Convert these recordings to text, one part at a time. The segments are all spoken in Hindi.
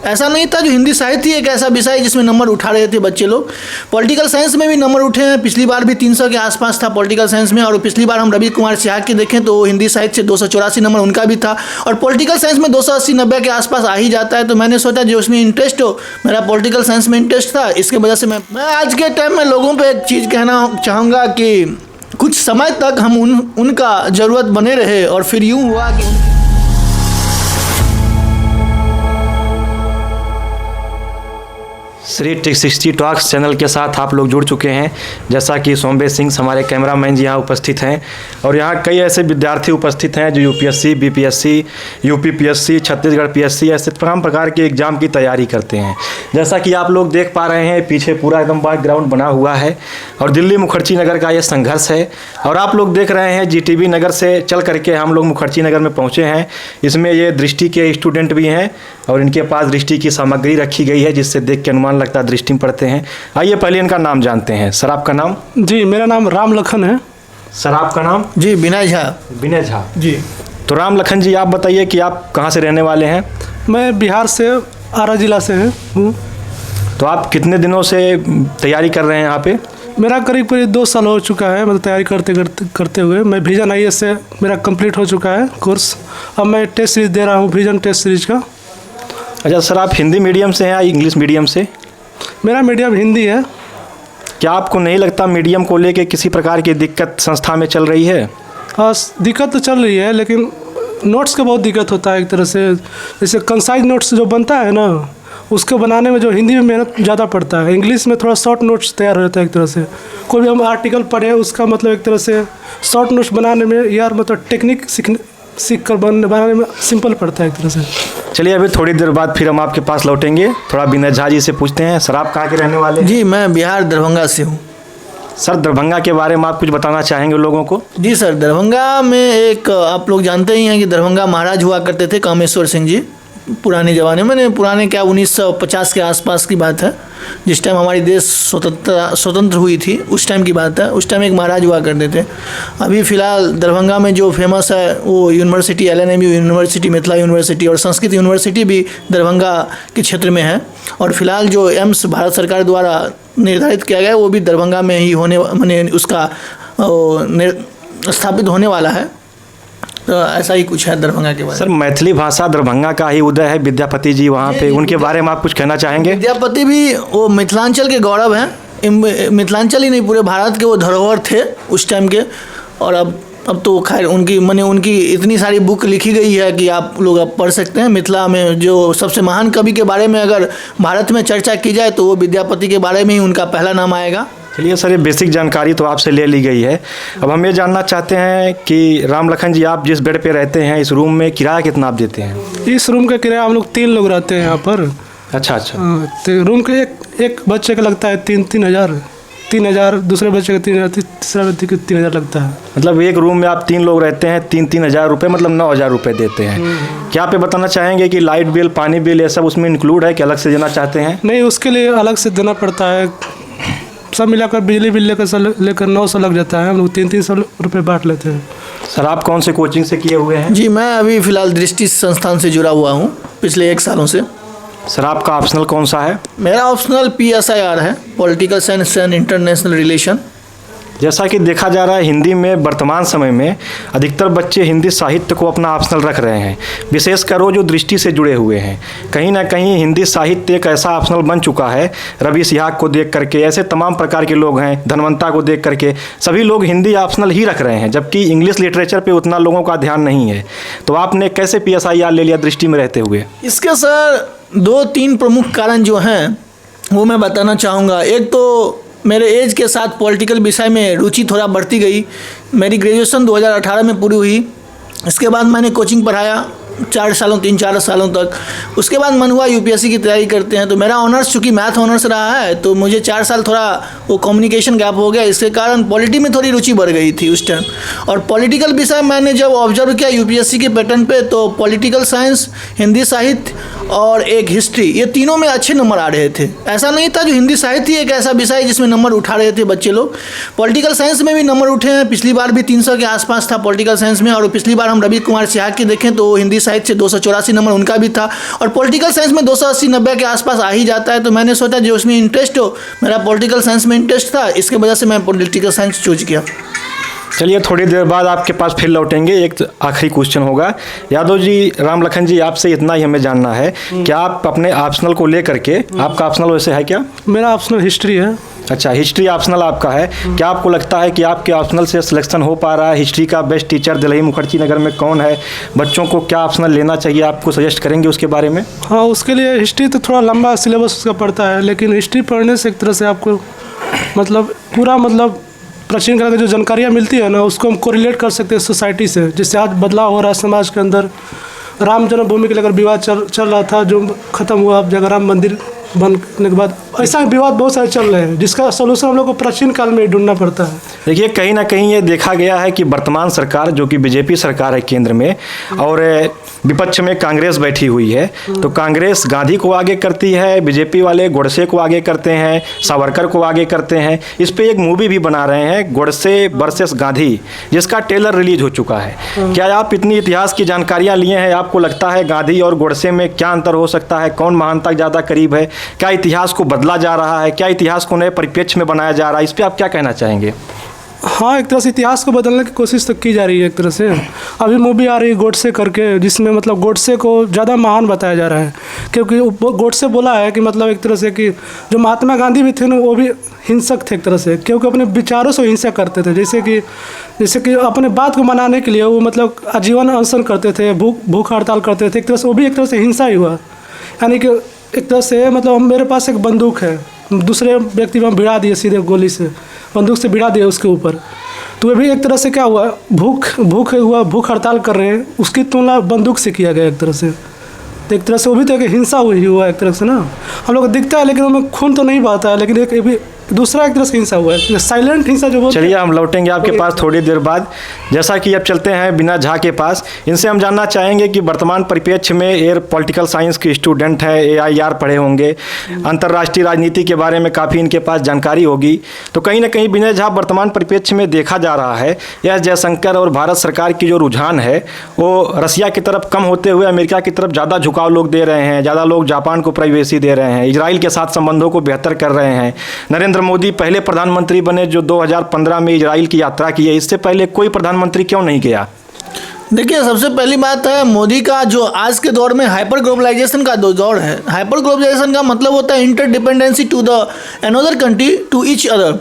ऐसा नहीं था। जो हिंदी साहित्य ही एक ऐसा विषय जिसमें नंबर उठा रहे थे बच्चे लोग। पॉलिटिकल साइंस में भी नंबर उठे हैं, पिछली बार भी 300 के आसपास था पॉलिटिकल साइंस में, और पिछली बार हम रवि कुमार सिहाग के देखें तो हिंदी साहित्य से 284 नंबर उनका भी था, और पॉलिटिकल साइंस में 280-90 के आसपास आ ही जाता है। तो मैंने सोचा जो उसमें इंटरेस्ट हो, मेरा पॉलिटिकल साइंस में इंटरेस्ट था, इसके वजह से मैं आज के टाइम में लोगों पर एक चीज़ कहना चाहूँगा कि कुछ समय तक हम उनका ज़रूरत बने रहे, और फिर यूँ हुआ कि श्री टेक60 टॉक्स चैनल के साथ आप लोग जुड़ चुके हैं। जैसा कि सोमवेश सिंह हमारे कैमरामैन जी यहाँ उपस्थित हैं, और यहाँ कई ऐसे विद्यार्थी उपस्थित हैं जो UPSC, BPSC, UPPSC, Chhattisgarh PSC ऐसे तमाम प्रकार के एग्ज़ाम की तैयारी करते हैं। जैसा कि आप लोग देख पा रहे हैं, पीछे पूरा एकदम बैकग्राउंड बना हुआ है और दिल्ली मुखर्जी नगर का ये संघर्ष है। और आप लोग देख रहे हैं जीटीबी नगर से चल करके हम लोग मुखर्जी नगर में पहुँचे हैं। इसमें ये दृष्टि के स्टूडेंट भी हैं और इनके पास दृष्टि की सामग्री रखी गई है, जिससे देख के अनुमान लगता है दृष्टि में पढ़ते हैं। आइए पहले इनका नाम जानते हैं। सर आपका नाम? जी मेरा नाम राम लखन है। सर आपका नाम? जी विनय झा। विनय झा जी। तो राम लखन जी आप बताइए कि आप कहाँ से रहने वाले हैं? मैं बिहार से आरा जिला से हूँ। तो आप कितने दिनों से तैयारी कर रहे हैं यहाँ पे? मेरा करीब 2 साल हो चुका है, मतलब तैयारी करते हुए। मैं विजन IAS से मेरा कंप्लीट हो चुका है कोर्स। अब मैं टेस्ट सीरीज दे रहा हूँ, विजन टेस्ट सीरीज का। अच्छा सर, आप हिंदी मीडियम से हैं या इंग्लिश मीडियम से? मेरा मीडियम हिंदी है। क्या आपको नहीं लगता मीडियम को लेके किसी प्रकार की दिक्कत संस्था में चल रही है? हाँ दिक्कत तो चल रही है, लेकिन नोट्स का बहुत दिक्कत होता है एक तरह से। जैसे कंसाइज नोट्स जो बनता है ना, उसको बनाने में जो हिंदी में मेहनत ज़्यादा पड़ता है। इंग्लिश में थोड़ा शॉर्ट नोट्स तैयार हो जाता है एक तरह से। कोई भी हम आर्टिकल पढ़े उसका मतलब एक तरह से शॉर्ट नोट्स बनाने में यार मतलब टेक्निक सीख कर बनाने में सिंपल पड़ता है एक तरह से। चलिए अभी थोड़ी देर बाद फिर हम आपके पास लौटेंगे। थोड़ा विनय झा जी से पूछते हैं। सर आप कहाँ के रहने वाले हैं? जी मैं बिहार दरभंगा से हूँ। सर दरभंगा के बारे में आप कुछ बताना चाहेंगे लोगों को? जी सर, दरभंगा में एक आप लोग जानते ही हैं कि दरभंगा महाराज हुआ करते थे कामेश्वर सिंह जी, पुराने ज़माने में। पुराने क्या 1950 के आसपास की बात है, जिस टाइम हमारी देश स्वतंत्र हुई थी, उस टाइम की बात है। उस टाइम एक महाराज हुआ करते थे। अभी फ़िलहाल दरभंगा में जो फेमस है वो university LNMU university, Mithila university और संस्कृत यूनिवर्सिटी भी दरभंगा के क्षेत्र में है। और फिलहाल जो एम्स भारत सरकार द्वारा निर्धारित किया गया है वो भी दरभंगा में ही होने, माने उसका स्थापित होने वाला है। तो ऐसा ही कुछ है दरभंगा के बारे में। सर मैथिली भाषा दरभंगा का ही उदय है, विद्यापति जी वहाँ पे, उनके बारे में आप कुछ कहना चाहेंगे? विद्यापति भी वो मिथिलांचल के गौरव हैं। मिथिलांचल ही नहीं पूरे भारत के वो धरोहर थे उस टाइम के। और अब तो खैर उनकी इतनी सारी बुक लिखी गई है कि आप लोग अब पढ़ सकते हैं। मिथिला में जो सबसे महान कवि के बारे में अगर भारत में चर्चा की जाए तो वो विद्यापति के बारे में ही उनका पहला नाम आएगा। चलिए सर, ये बेसिक जानकारी तो आपसे ले ली गई है। अब हम ये जानना चाहते हैं कि राम लखन जी आप जिस बेड पे रहते हैं, इस रूम में किराया कितना आप देते हैं? इस रूम का किराया हम लोग 3 लोग रहते हैं यहाँ पर। अच्छा। तो रूम के एक बच्चे का लगता है 3,000, दूसरे बच्चे का 3,000, तीसरा बच्चे का 3,000 लगता है। मतलब एक रूम में आप 3 लोग रहते हैं, 3 हज़ार रुपये, मतलब 9,000 रुपये देते हैं। क्या आप ये बताना चाहेंगे कि लाइट बिल, पानी बिल ये सब उसमें इंक्लूड है कि अलग से देना चाहते हैं? नहीं, उसके लिए अलग से देना पड़ता है। सब मिलाकर बिजली बिल लेकर 900 लग जाता है। हम लोग 300 रुपये बांट लेते हैं। सर आप कौन से कोचिंग से किए हुए हैं? जी मैं अभी फ़िलहाल दृष्टि संस्थान से जुड़ा हुआ हूँ पिछले 1 सालों से। सर आपका ऑप्शनल कौन सा है? मेरा ऑप्शनल PSIR है, political science and international relation. जैसा कि देखा जा रहा है, हिंदी में वर्तमान समय में अधिकतर बच्चे हिंदी साहित्य को अपना ऑप्शनल रख रहे हैं, विशेषकर वो जो दृष्टि से जुड़े हुए हैं। कहीं ना कहीं हिंदी साहित्य एक ऐसा ऑप्शनल बन चुका है। रवि सिहाग को देख करके ऐसे तमाम प्रकार के लोग हैं, धनवंता को देख करके सभी लोग हिंदी ऑप्शनल ही रख रहे हैं, जबकि इंग्लिश लिटरेचर पे उतना लोगों का ध्यान नहीं है। तो आपने कैसे PSIR ले लिया दृष्टि में रहते हुए? इसके सर 2-3 प्रमुख कारण जो हैं वो मैं बताना चाहूँगा। एक तो मेरे एज के साथ पॉलिटिकल विषय में रुचि थोड़ा बढ़ती गई। मेरी ग्रेजुएशन 2018 में पूरी हुई। इसके बाद मैंने कोचिंग पढ़ाया 3-4 सालों तक। उसके बाद मन हुआ UPSC की तैयारी करते हैं। तो मेरा ऑनर्स चूँकि मैथ ऑनर्स रहा है, तो मुझे 4 साल थोड़ा वो कम्युनिकेशन गैप हो गया। इसके कारण पॉलिटी में थोड़ी रुचि बढ़ गई थी उस टाइम। और पॉलिटिकल विषय मैंने जब ऑब्जर्व किया UPSC के पैटर्न पे, तो पॉलिटिकल साइंस, हिंदी साहित्य और एक हिस्ट्री, ये तीनों में अच्छे नंबर आ रहे थे। ऐसा नहीं था। जो हिंदी साहित्य ही एक ऐसा विषय जिसमें नंबर उठा रहे थे बच्चे लोग। पॉलिटिकल साइंस में भी नंबर उठे हैं, पिछली बार भी 300 के आसपास था पॉलिटिकल साइंस में, और पिछली बार हम रवि कुमार सिहाग के देखें तो हिंदी साहित्य से 284 नंबर उनका भी था, और पॉलिटिकल साइंस में 280-90 के आसपास आ ही जाता है। तो मैंने सोचा जो उसमें इंटरेस्ट हो, मेरा पॉलिटिकल साइंस में इंटरेस्ट था, इसके वजह से मैं पॉलिटिकल साइंस चूज किया। चलिए थोड़ी देर बाद आपके पास फिर लौटेंगे, एक आखिरी क्वेश्चन होगा। यादव जी, राम लखन जी, आपसे इतना ही हमें जानना है कि आप अपने ऑप्शनल को लेकर के, आपका ऑप्शनल वैसे है क्या? मेरा ऑप्शनल हिस्ट्री है। अच्छा, हिस्ट्री ऑप्शनल आपका है। क्या आपको लगता है कि आपके ऑप्शनल से सिलेक्शन हो पा रहा है? हिस्ट्री का बेस्ट टीचर दिल्ली मुखर्जी नगर में कौन है? बच्चों को क्या ऑप्शनल लेना चाहिए, आपको सजेस्ट करेंगे उसके बारे में? हाँ, उसके लिए हिस्ट्री तो थोड़ा लंबा सिलेबस उसका पड़ता है, लेकिन हिस्ट्री पढ़ने से एक तरह से आपको मतलब पूरा मतलब प्राचीन काल की जो जानकारियाँ मिलती है ना, उसको हम कोरिलेट कर सकते हैं सोसाइटी से, जिससे आज बदलाव हो रहा है समाज के अंदर। राम जन्मभूमि के लेकर विवाद चल रहा था, जो ख़त्म हुआ अब जगह राम मंदिर बनने के बाद। ऐसा विवाद बहुत सारे चल रहे हैं, जिसका सोल्यूशन हम लोग को प्राचीन काल में ढूंढना पड़ता है। देखिए, कहीं ना कहीं ये देखा गया है कि वर्तमान सरकार, जो कि बीजेपी सरकार है केंद्र में, और विपक्ष में कांग्रेस बैठी हुई है, तो कांग्रेस गांधी को आगे करती है, बीजेपी वाले गोडसे को आगे करते हैं, सावरकर को आगे करते हैं। इस पे एक मूवी भी बना रहे हैं, गोडसे वर्सेस गांधी, जिसका ट्रेलर रिलीज हो चुका है। क्या आप इतनी इतिहास की जानकारियाँ लिए हैं? आपको लगता है गांधी और गोडसे में क्या अंतर हो सकता है? कौन महानता ज़्यादा करीब है? क्या इतिहास को बदला जा रहा है? क्या इतिहास को नए परिप्रेक्ष्य में बनाया जा रहा है? इस पर आप क्या कहना चाहेंगे? हाँ, एक तरह से इतिहास को बदलने की कोशिश तो की जा रही है एक तरह से। अभी मूवी आ रही है गोडसे करके, जिसमें मतलब गोडसे को ज़्यादा महान बताया जा रहा है, क्योंकि गोडसे बोला है कि मतलब एक तरह से कि जो महात्मा गांधी भी थे ना, वो भी हिंसक थे एक तरह से, क्योंकि अपने विचारों से हिंसा करते थे। जैसे कि अपने बात को मनाने के लिए वो मतलब आजीवन अनशन करते थे, भूख हड़ताल करते थे। एक तरह से वो भी एक तरह से हिंसा ही हुआ। यानी कि एक तरह से मतलब मेरे पास एक बंदूक है, दूसरे व्यक्ति में भिड़ा दिए सीधे गोली से, बंदूक से भिड़ा दिया उसके ऊपर, तो वह भी एक तरह से क्या हुआ, भूख हड़ताल कर रहे हैं, उसकी तुलना बंदूक से किया गया एक तरह से। तो एक तरह से वो भी तो एक हिंसा हुई हुआ एक तरह से ना, हम लोग को दिखता है लेकिन उनमें खून तो नहीं बहता है, लेकिन एक भी दूसरा एक तरह से हिंसा हुआ है, साइलेंट हिंसा जो बोलते हैं। चलिए हम लौटेंगे आपके पास थोड़ी देर बाद। जैसा कि अब चलते हैं बिना झा के पास, इनसे हम जानना चाहेंगे कि वर्तमान परिप्रेक्ष्य में एयर पॉलिटिकल साइंस के स्टूडेंट हैं, AIR पढ़े होंगे, अंतर्राष्ट्रीय राजनीति के बारे में काफ़ी इनके पास जानकारी होगी। तो कहीं ना कहीं विनय झा, वर्तमान परिप्रेक्ष्य में देखा जा रहा है एस जयशंकर और भारत सरकार की जो रुझान है वो रसिया की तरफ कम होते हुए अमेरिका की तरफ ज़्यादा झुकाव लोग दे रहे हैं, ज़्यादा लोग जापान को प्राइवेसी दे रहे हैं, इजराइल के साथ संबंधों को बेहतर कर रहे हैं। नरेंद्र मोदी पहले प्रधानमंत्री बने जो 2015 में इजराइल की यात्रा की है, इससे पहले कोई प्रधानमंत्री क्यों नहीं गया? देखिए, सबसे पहली बात है मोदी का जो आज के दौर में हाइपर ग्लोबलाइजेशन का दौर है। हाइपर ग्लोबलाइजेशन का मतलब होता है interdependency to the another country to each other.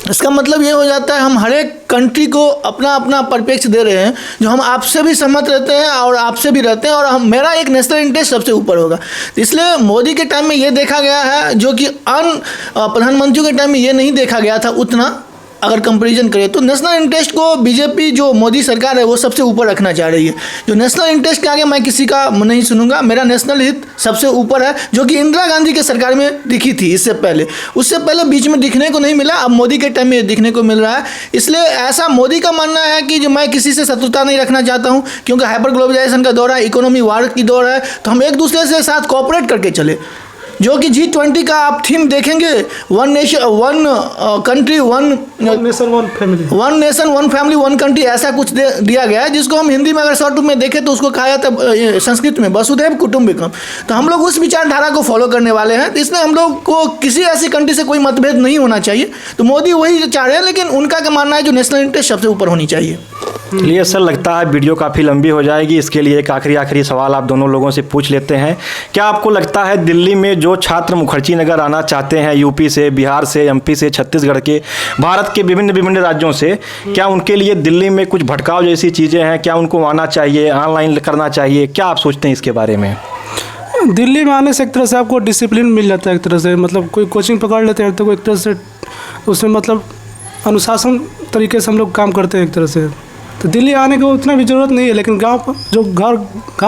इसका मतलब ये हो जाता है हम हर एक कंट्री को अपना अपना परिप्रेक्ष्य दे रहे हैं, जो हम आपसे भी सहमत रहते हैं और आपसे भी रहते हैं, और मेरा एक नेशनल इंटरेस्ट सबसे ऊपर होगा। इसलिए मोदी के टाइम में ये देखा गया है, जो कि प्रधानमंत्रियों के टाइम में ये नहीं देखा गया था उतना। अगर कंपैरिजन करें तो नेशनल इंटरेस्ट को बीजेपी जो मोदी सरकार है वो सबसे ऊपर रखना चाह रही है। जो नेशनल इंटरेस्ट के आगे मैं किसी का नहीं सुनूंगा, मेरा नेशनल हित सबसे ऊपर है, जो कि इंदिरा गांधी के सरकार में दिखी थी इससे पहले। उससे पहले बीच में दिखने को नहीं मिला, अब मोदी के टाइम में दिखने को मिल रहा है। इसलिए ऐसा मोदी का मानना है कि जो मैं किसी से शत्रुता नहीं रखना चाहता हूँ, क्योंकि हाइपर ग्लोबलाइजेशन का दौर है, इकोनॉमी वार की दौर है, तो हम एक दूसरे से साथ कोऑपरेट करके चले। जो कि G20 का आप थीम देखेंगे, one nation one country one nation one family, one nation one family one country, ऐसा कुछ दिया गया है, जिसको हम हिंदी में अगर शॉर्ट में देखें तो उसको कहा जाता है संस्कृत में वसुधैव कुटुंबकम। तो हम लोग उस विचारधारा को फॉलो करने वाले हैं। तो इसलिए हम लोग को किसी ऐसी कंट्री से कोई मतभेद नहीं होना चाहिए। तो मोदी वही चाह रहे हैं, लेकिन उनका क्या मानना है जो नेशनल इंटरेस्ट सबसे ऊपर होनी चाहिए। चलिए सर, लगता है वीडियो काफ़ी लंबी हो जाएगी, इसके लिए एक आखिरी सवाल आप दोनों लोगों से पूछ लेते हैं। क्या आपको लगता है दिल्ली में जो छात्र मुखर्जी नगर आना चाहते हैं, यूपी से, बिहार से, MP से, छत्तीसगढ़ के, भारत के विभिन्न राज्यों से, क्या उनके लिए दिल्ली में कुछ भटकाव जैसी चीज़ें हैं? क्या उनको आना चाहिए, ऑनलाइन करना चाहिए? क्या आप सोचते हैं इसके बारे में? दिल्ली में आने से एक तरह से आपको डिसिप्लिन मिल जाता है एक तरह से, मतलब कोई कोचिंग पकड़ लेते हैं तो एक तरह से उसमें मतलब अनुशासन तरीके से हम लोग काम करते हैं एक तरह से। तो दिल्ली आने की उतना भी ज़रूरत नहीं है, लेकिन गांव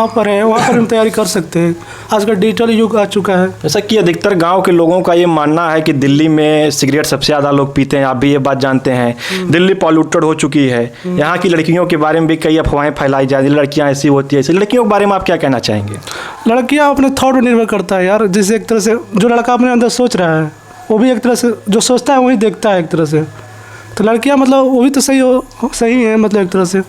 पर है वहाँ पर हम तैयारी कर सकते हैं। आजकल डिजिटल युग आ चुका है। जैसा कि अधिकतर गांव के लोगों का ये मानना है कि दिल्ली में सिगरेट सबसे ज़्यादा लोग पीते हैं, आप भी ये बात जानते हैं। दिल्ली पॉल्यूटेड हो चुकी है, यहाँ की लड़कियों के बारे में भी कई अफवाहें फैलाई जा रही है, लड़कियाँ ऐसी होती है ऐसी। लड़कियों के बारे में आप क्या कहना चाहेंगे? लड़कियाँ अपने थॉट पर निर्भर करता है यार, जैसे एक तरह से जो लड़का अपने अंदर सोच रहा है वो भी एक तरह से जो सोचता है वही देखता है एक तरह से। तो लड़कियाँ मतलब वो भी तो सही है मतलब एक तरह से।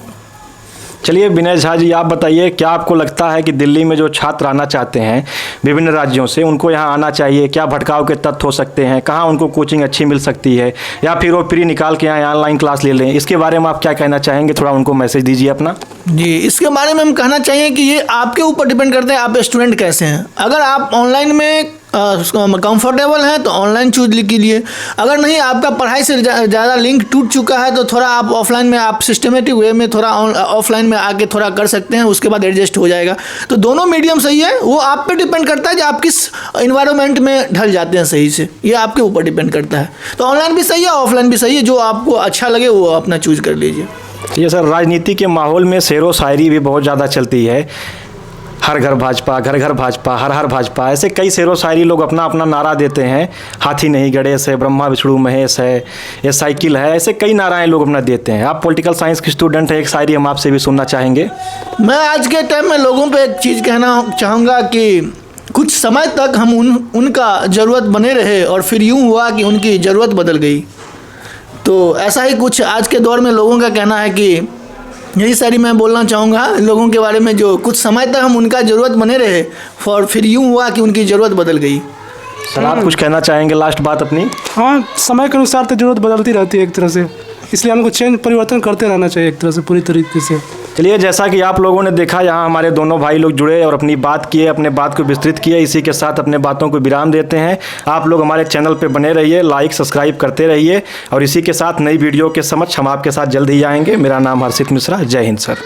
चलिए विनय झा जी, आप बताइए, क्या आपको लगता है कि दिल्ली में जो छात्र आना चाहते हैं विभिन्न राज्यों से, उनको यहाँ आना चाहिए? क्या भटकाव के तत्व हो सकते हैं? कहाँ उनको कोचिंग अच्छी मिल सकती है, या फिर वो प्री निकाल के यहाँ ऑनलाइन क्लास ले लें? इसके बारे में आप क्या कहना चाहेंगे? थोड़ा उनको मैसेज दीजिए अपना। जी, इसके बारे में हम कहना चाहिए कि ये आपके ऊपर डिपेंड करते हैं, आप स्टूडेंट कैसे हैं। अगर आप ऑनलाइन में कंफर्टेबल हैं तो ऑनलाइन चूज कीजिए। अगर नहीं, आपका पढ़ाई से ज़्यादा लिंक टूट चुका है तो थोड़ा आप ऑफलाइन में, आप सिस्टमेटिक वे में थोड़ा ऑफलाइन में आके थोड़ा कर सकते हैं, उसके बाद एडजस्ट हो जाएगा। तो दोनों मीडियम सही है, वो आप पे डिपेंड करता है कि आप किस इन्वायरमेंट में ढल जाते हैं सही से, ये आपके ऊपर डिपेंड करता है। तो ऑनलाइन भी सही है, ऑफलाइन भी सही है, जो आपको अच्छा लगे वो अपना चूज कर लीजिए। ये सर, राजनीति के माहौल में शेरो शायरी भी बहुत ज़्यादा चलती है। हर घर भाजपा, घर घर भाजपा, हर हर भाजपा, ऐसे कई शेरो शायरी लोग अपना अपना नारा देते हैं। हाथी नहीं गणेश है, ब्रह्मा विष्णु महेश है, ये साइकिल है, ऐसे कई नाराएं लोग अपना देते हैं। आप पॉलिटिकल साइंस के स्टूडेंट हैं, एक शायरी हम आपसे भी सुनना चाहेंगे। मैं आज के टाइम में लोगों पे एक चीज़ कहना चाहूँगा कि कुछ समय तक हम उनका ज़रूरत बने रहे और फिर यूँ हुआ कि उनकी ज़रूरत बदल गई। तो ऐसा ही कुछ आज के दौर में लोगों का कहना है कि यही सारी मैं बोलना चाहूँगा लोगों के बारे में, जो कुछ समय तक हम उनका ज़रूरत बने रहे और फिर यूँ हुआ कि उनकी ज़रूरत बदल गई। सर, आप कुछ कहना चाहेंगे लास्ट बात अपनी? हाँ, समय के अनुसार तो ज़रूरत बदलती रहती है एक तरह से, इसलिए हमको परिवर्तन करते रहना चाहिए एक तरह से, पूरी तरीके से। चलिए, जैसा कि आप लोगों ने देखा, यहाँ हमारे दोनों भाई लोग जुड़े और अपनी बात किए, अपने बात को विस्तृत किए। इसी के साथ अपने बातों को विराम देते हैं। आप लोग हमारे चैनल पे बने रहिए, लाइक सब्सक्राइब करते रहिए, और इसी के साथ नई वीडियो के समक्ष हम आपके साथ जल्द ही आएंगे। मेरा नाम हर्षित मिश्रा। जय हिंद सर।